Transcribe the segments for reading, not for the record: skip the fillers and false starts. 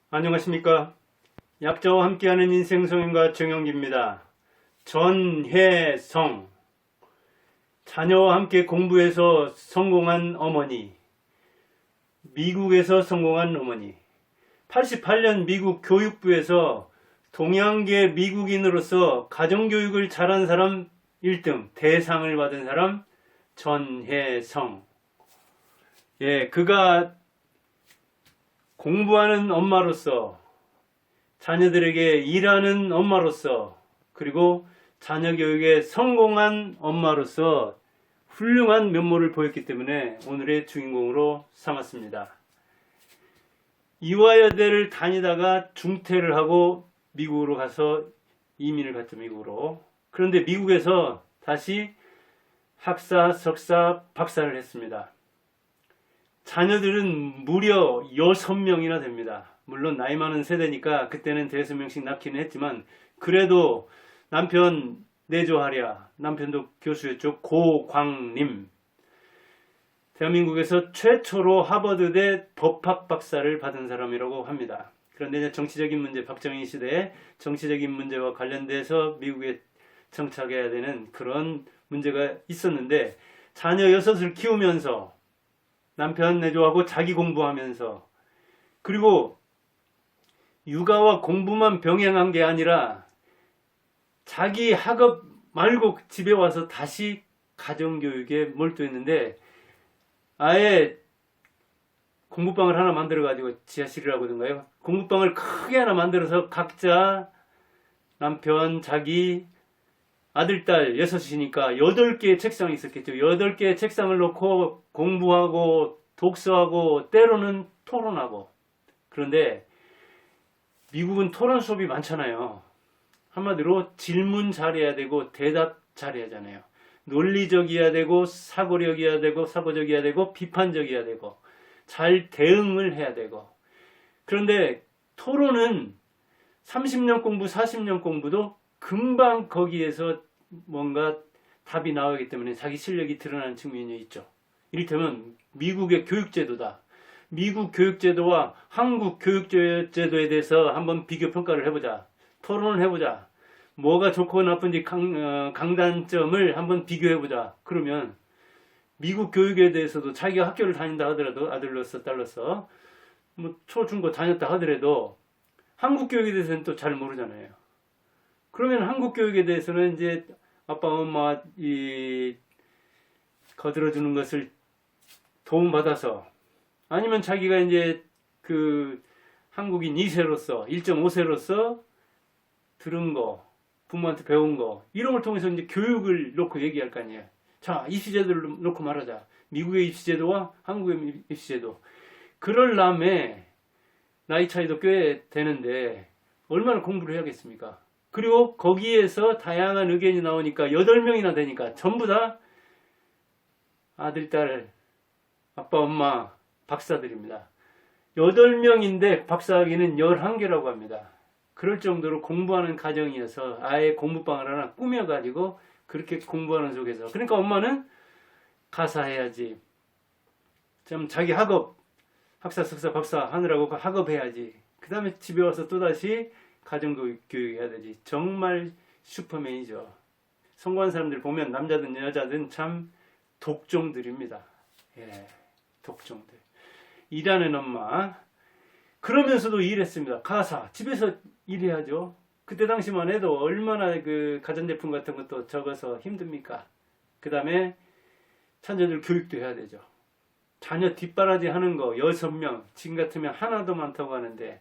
안녕하십니까. 약자와 함께하는 인생성인과 정영기입니다. 전혜성, 자녀와 함께 공부해서 성공한 어머니, 미국에서 성공한 어머니, 88년 미국 교육부에서 동양계 미국인으로서 가정교육을 잘한 사람 1등 대상을 받은 사람 전혜성. 그가 공부하는 엄마로서, 자녀들에게 일하는 엄마로서, 그리고 자녀 교육에 성공한 엄마로서 훌륭한 면모를 보였기 때문에 오늘의 주인공으로 삼았습니다. 이화여대를 다니다가 중퇴를 하고 미국으로 가서 이민을 갔죠, 미국으로. 그런데 미국에서 다시 학사, 석사, 박사를 했습니다. 자녀들은 무려 6명이나 됩니다. 물론 나이 많은 세대니까 그때는 5명씩 낳기는 했지만 그래도 남편 내조하랴, 남편도 교수였죠. 고광림. 대한민국에서 최초로 하버드대 법학 박사를 받은 사람이라고 합니다. 그런데 이제 정치적인 문제, 박정희 시대에 정치적인 문제와 관련돼서 미국에 정착해야 되는 그런 문제가 있었는데 자녀 6을 키우면서 남편 내조하고 자기 공부하면서, 그리고 육아와 공부만 병행한 게 아니라 자기 학업 말고 집에 와서 다시 가정교육에 몰두했는데 아예 공부방을 하나 만들어가지고, 지하실이라고 하던가요? 공부방을 크게 하나 만들어서 각자 남편, 자기, 아들, 딸 6이니까 8개의 책상이 있었겠죠. 8개의 책상을 놓고 공부하고 독서하고 때로는 토론하고. 그런데 미국은 토론 수업이 많잖아요. 한마디로 질문 잘해야 되고 대답 잘해야 하잖아요. 논리적이어야 되고 사고력이어야 되고 사고적이어야 되고 비판적이어야 되고 잘 대응을 해야 되고. 그런데 토론은 30년 공부, 40년 공부도 금방 거기에서 뭔가 답이 나오기 때문에 자기 실력이 드러나는 측면이 있죠. 이를테면 미국의 교육제도다. 미국 교육제도와 한국 교육제도에 대해서 한번 비교 평가를 해보자. 토론을 해보자. 뭐가 좋고 나쁜지 강단점을 한번 비교해보자. 그러면 미국 교육에 대해서도 자기가 학교를 다닌다 하더라도, 아들로서 딸로서 뭐 초중고 다녔다 하더라도 한국 교육에 대해서는 또 잘 모르잖아요. 그러면 한국 교육에 대해서는 이제 아빠, 엄마 거들어주는 것을 도움받아서, 아니면 자기가 이제 그 한국인 2세로서 1.5세로서 들은 거, 부모한테 배운 거, 이런 걸 통해서 이제 교육을 놓고 얘기할 거 아니에요. 자, 입시제도를 놓고 말하자. 미국의 입시제도와 한국의 입시제도. 그럴라면 나이 차이도 꽤 되는데 얼마나 공부를 해야겠습니까? 그리고 거기에서 다양한 의견이 나오니까 8명이나 되니까 전부 다 아들, 딸, 아빠, 엄마, 박사들입니다. 8명인데 박사학위는 11개라고 합니다. 그럴 정도로 공부하는 가정이어서 아예 공부방을 하나 꾸며가지고 그렇게 공부하는 속에서, 그러니까 엄마는 가사해야지, 좀 자기 학업, 학사, 석사, 박사 하느라고 학업해야지, 그 다음에 집에 와서 또다시 가정교육해야 되지. 정말 슈퍼맨이죠. 성공한 사람들 보면 남자든 여자든 참 독종들입니다. 독종들. 일하는 엄마. 그러면서도 일했습니다. 가사. 집에서 일해야죠. 그때 당시만 해도 얼마나 그 가전제품 같은 것도 적어서 힘듭니까? 그 다음에 자녀들 교육도 해야 되죠. 자녀 뒷바라지 하는 거 6명. 지금 같으면 하나도 많다고 하는데,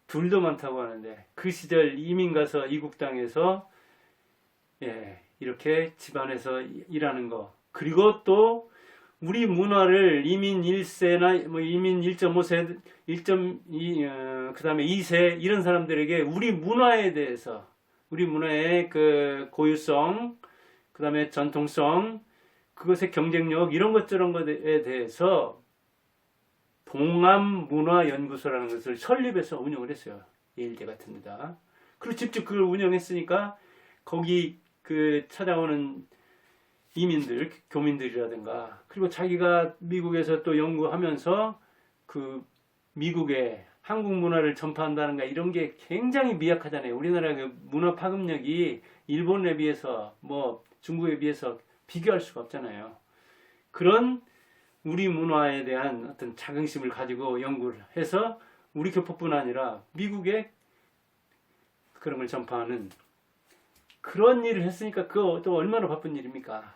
둘도 많다고 하는데, 그 시절 이민 가서 이국 땅에서 이렇게 집안에서 일하는 거, 그리고 또 우리 문화를 이민 1세나 뭐 이민 1.5세, 1.2, 그 다음에 2세 이런 사람들에게 우리 문화에 대해서, 우리 문화의 그 고유성, 그 다음에 전통성, 그것의 경쟁력, 이런 것 저런 것에 대해서 동암문화연구소라는 것을 설립해서 운영을 했어요. 예일대 같은 데다. 그리고 직접 그걸 운영했으니까 거기 그 찾아오는 이민들, 교민들이라든가, 그리고 자기가 미국에서 또 연구하면서 그 미국의 한국 문화를 전파한다는가 이런 게 굉장히 미약하잖아요. 우리나라 그 문화 파급력이 일본에 비해서 뭐 중국에 비해서 비교할 수가 없잖아요. 그런 우리 문화에 대한 어떤 자긍심을 가지고 연구를 해서 우리 교포뿐 아니라 미국에 그런 걸 전파하는 그런 일을 했으니까 그거 또 얼마나 바쁜 일입니까?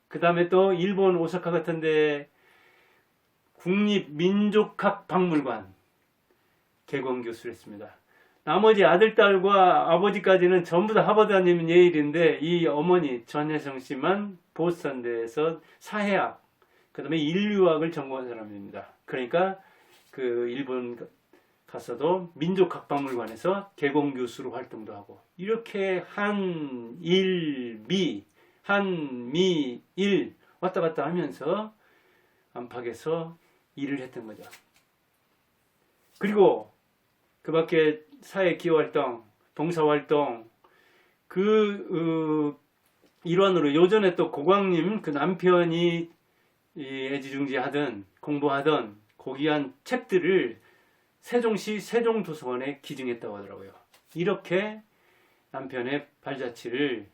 그 다음에 또 일본 오사카 같은데 국립민족학박물관 개건 교수를 했습니다. 나머지 아들, 딸과 아버지까지는 전부 다 하버드 아니면 예일인데 이 어머니 전혜성 씨만 보스턴대에서 사회학, 그 다음에 인류학을 전공한 사람입니다. 그러니까 그 일본 가서도 민족학박물관에서 개건 교수로 활동도 하고 이렇게 한미 일 왔다 갔다 하면서 안팎에서 일을 했던 거죠. 그리고 그 밖에 사회 기여활동, 봉사활동 일환으로 요전에 또 고광님 그 남편이 애지중지하던 공부하던 고귀한 책들을 세종시 세종도서관에 기증했다고 하더라고요. 이렇게 남편의 발자취를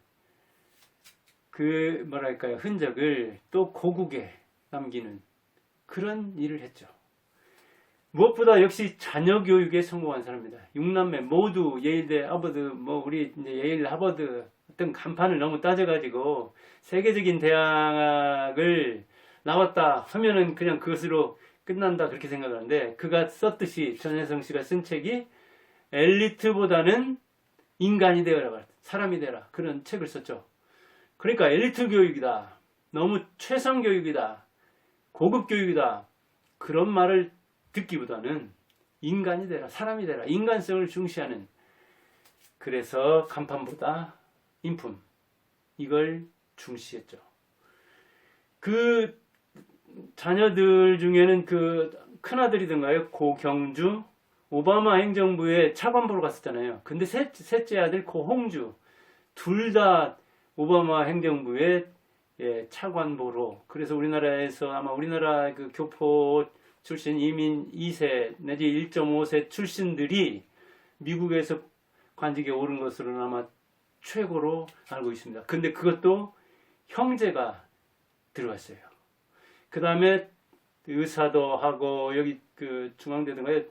그 뭐랄까요 흔적을 또 고국에 남기는 그런 일을 했죠. 무엇보다 역시 자녀 교육에 성공한 사람입니다. 6남매 모두 예일대, 하버드, 뭐 우리 이제 예일, 하버드 어떤 간판을 너무 따져가지고 세계적인 대학을 나왔다 하면은 그냥 그것으로 끝난다 그렇게 생각하는데 그가 썼듯이 전혜성 씨가 쓴 책이 엘리트보다는 인간이 되어라, 사람이 되라 그런 책을 썼죠. 그러니까 엘리트 교육이다, 너무 최상 교육이다, 고급 교육이다 그런 말을 듣기보다는 인간이 되라, 사람이 되라, 인간성을 중시하는, 그래서 간판보다 인품 이걸 중시했죠. 그 자녀들 중에는 그 큰아들이던가요, 고경주 오바마 행정부에 차관보러 갔었잖아요. 근데 셋째 아들 고홍주 둘 다 오바마 행정부에 차관보로, 그래서 우리나라에서 아마 우리나라 그 교포 출신 이민 2세 내지 1.5세 출신들이 미국에서 관직에 오른 것으로는 아마 최고로 알고 있습니다. 근데 그것도 형제가 들어갔어요. 그 다음에 의사도 하고 여기 그 중앙대든가요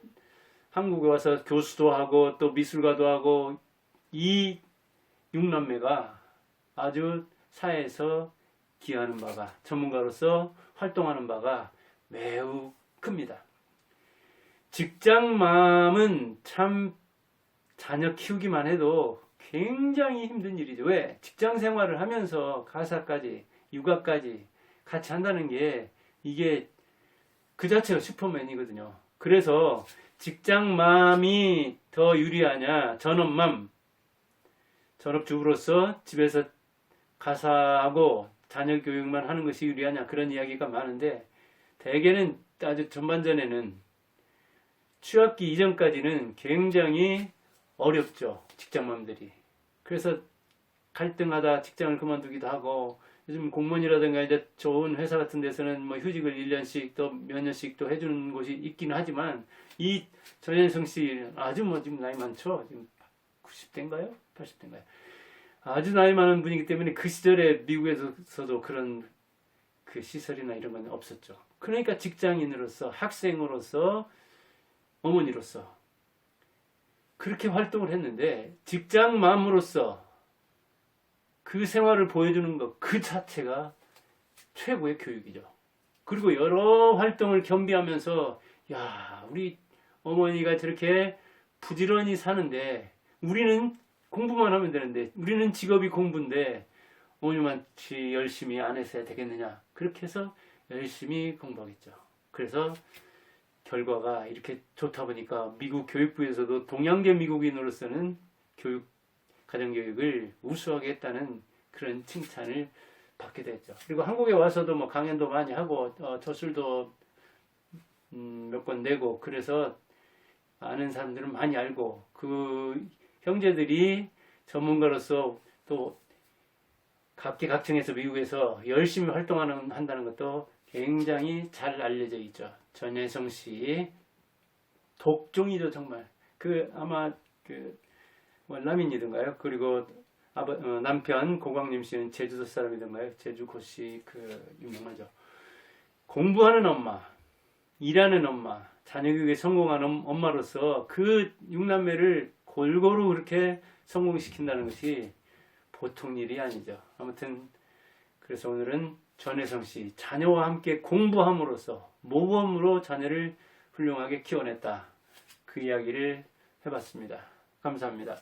한국에 와서 교수도 하고 또 미술가도 하고 이 6남매가 아주 사회에서 기여하는 바가, 전문가로서 활동하는 바가 매우 큽니다. 직장맘은 참 자녀 키우기만 해도 굉장히 힘든 일이죠. 왜? 직장 생활을 하면서 가사까지 육아까지 같이 한다는 게 이게 그 자체가 슈퍼맨이거든요. 그래서 직장맘이 더 유리하냐, 전업주부로서 집에서 가사하고 자녀 교육만 하는 것이 유리하냐 그런 이야기가 많은데 대개는 아주 전반전에는 취업기 이전까지는 굉장히 어렵죠. 직장맘들이. 그래서 갈등하다 직장을 그만두기도 하고 요즘 공무원이라든가 이제 좋은 회사 같은 데서는 뭐 휴직을 1년씩 또 몇 년씩 또 해주는 곳이 있긴 하지만 이 전혜성 씨 아주 뭐 지금 나이 많죠. 지금 90대인가요? 80대인가요? 아주 나이 많은 분이기 때문에 그 시절에 미국에서도 그런 그 시설이나 이런 건 없었죠. 그러니까 직장인으로서, 학생으로서, 어머니로서 그렇게 활동을 했는데 직장맘으로서 그 생활을 보여주는 것 그 자체가 최고의 교육이죠. 그리고 여러 활동을 겸비하면서 야, 우리 어머니가 저렇게 부지런히 사는데 우리는 공부만 하면 되는데, 우리는 직업이 공부인데 어머니만치 열심히 안 했어야 되겠느냐. 그렇게 해서 열심히 공부하겠죠. 그래서 결과가 이렇게 좋다 보니까 미국 교육부에서도 동양계 미국인으로서는 가정교육을 우수하게 했다는 그런 칭찬을 받게 됐죠. 그리고 한국에 와서도 뭐 강연도 많이 하고 저술도 몇 권 내고, 그래서 아는 사람들은 많이 알고, 그 형제들이 전문가로서 또 각계각층에서 미국에서 열심히 한다는 것도 굉장히 잘 알려져 있죠. 전혜성 씨 독종이죠 정말. 그 아마 그 월남인이던가요? 그리고 남편 고광림 씨는 제주도 사람이던가요? 제주 고씨 그 유명하죠. 공부하는 엄마, 일하는 엄마, 자녀 교육에 성공하는 엄마로서 그 6남매를 골고루 그렇게 성공시킨다는 것이 보통 일이 아니죠. 아무튼 그래서 오늘은 전혜성 씨 자녀와 함께 공부함으로써 모범으로 자녀를 훌륭하게 키워냈다. 그 이야기를 해봤습니다. 감사합니다.